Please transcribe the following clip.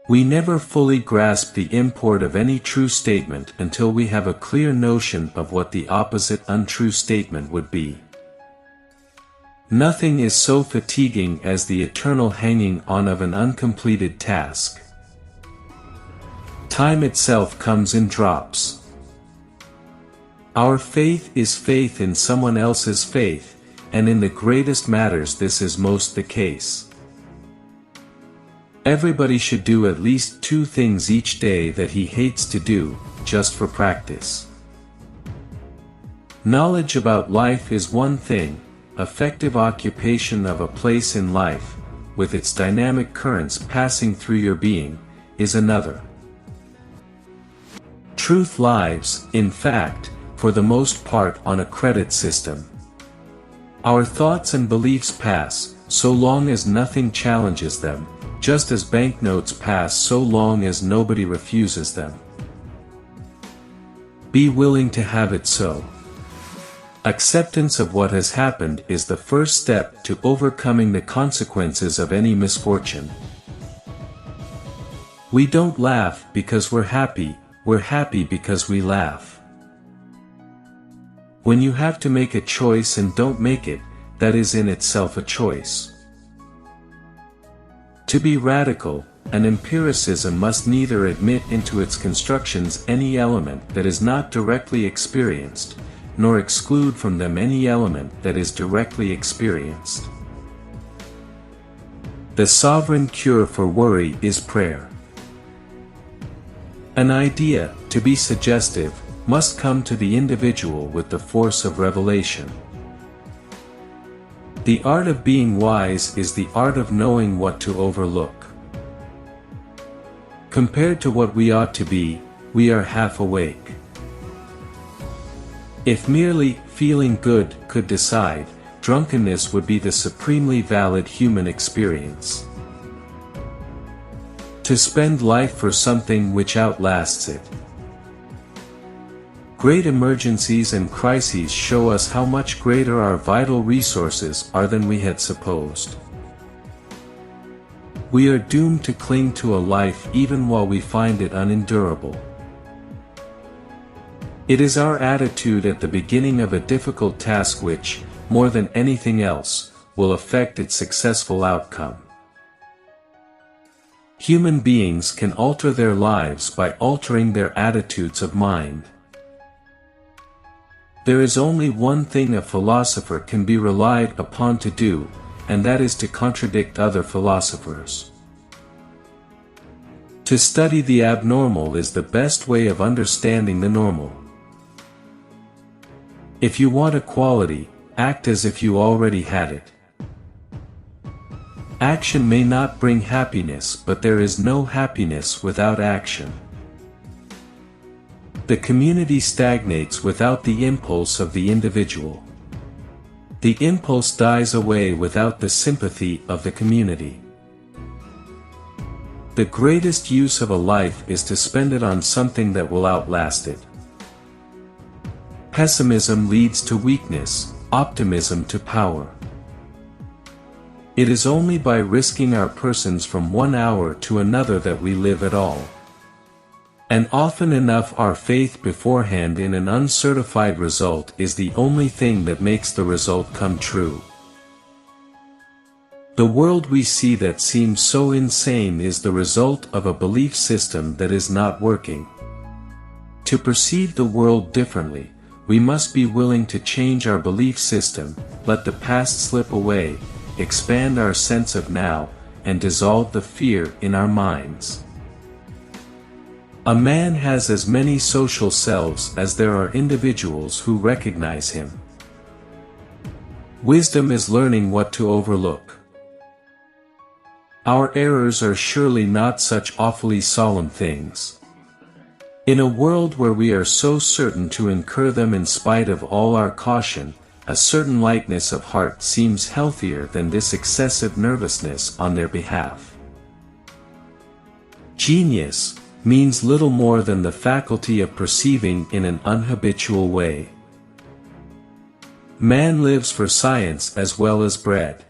We never fully grasp the import of any true statement until we have a clear notion of what the opposite untrue statement would be. Nothing is so fatiguing as the eternal hanging on of an uncompleted task. Time itself comes in drops. Our faith is faith in someone else's faith, and in the greatest matters this is most the case. Everybody should do at least 2 things each day that he hates to do, just for practice. Knowledge about life is one thing, effective occupation of a place in life, with its dynamic currents passing through your being, is another. Truth lies, in fact, for the most part on a credit system. Our thoughts and beliefs pass, so long as nothing challenges them, just as banknotes pass so long as nobody refuses them. Be willing to have it so. Acceptance of what has happened is the first step to overcoming the consequences of any misfortune. We don't laugh because we're happy because we laugh. When you have to make a choice and don't make it, that is in itself a choice. To be radical, an empiricism must neither admit into its constructions any element that is not directly experienced, nor exclude from them any element that is directly experienced. The sovereign cure for worry is prayer. An idea, to be suggestive, must come to the individual with the force of revelation. The art of being wise is the art of knowing what to overlook. Compared to what we ought to be, we are half awake. If merely feeling good could decide, drunkenness would be the supremely valid human experience. To spend life for something which outlasts it. Great emergencies and crises show us how much greater our vital resources are than we had supposed. We are doomed to cling to a life even while we find it unendurable. It is our attitude at the beginning of a difficult task which, more than anything else, will affect its successful outcome. Human beings can alter their lives by altering their attitudes of mind. There is only one thing a philosopher can be relied upon to do, and that is to contradict other philosophers. To study the abnormal is the best way of understanding the normal. If you want a quality, act as if you already had it. Action may not bring happiness, but there is no happiness without action. The community stagnates without the impulse of the individual. The impulse dies away without the sympathy of the community. The greatest use of a life is to spend it on something that will outlast it. Pessimism leads to weakness, optimism to power. It is only by risking our persons from one hour to another that we live at all. And often enough our faith beforehand in an uncertified result is the only thing that makes the result come true. The world we see that seems so insane is the result of a belief system that is not working. To perceive the world differently, we must be willing to change our belief system, let the past slip away, expand our sense of now, and dissolve the fear in our minds. A man has as many social selves as there are individuals who recognize him. Wisdom is learning what to overlook. Our errors are surely not such awfully solemn things. In a world where we are so certain to incur them in spite of all our caution, a certain lightness of heart seems healthier than this excessive nervousness on their behalf. Genius means little more than the faculty of perceiving in an unhabitual way. Man lives for science as well as bread.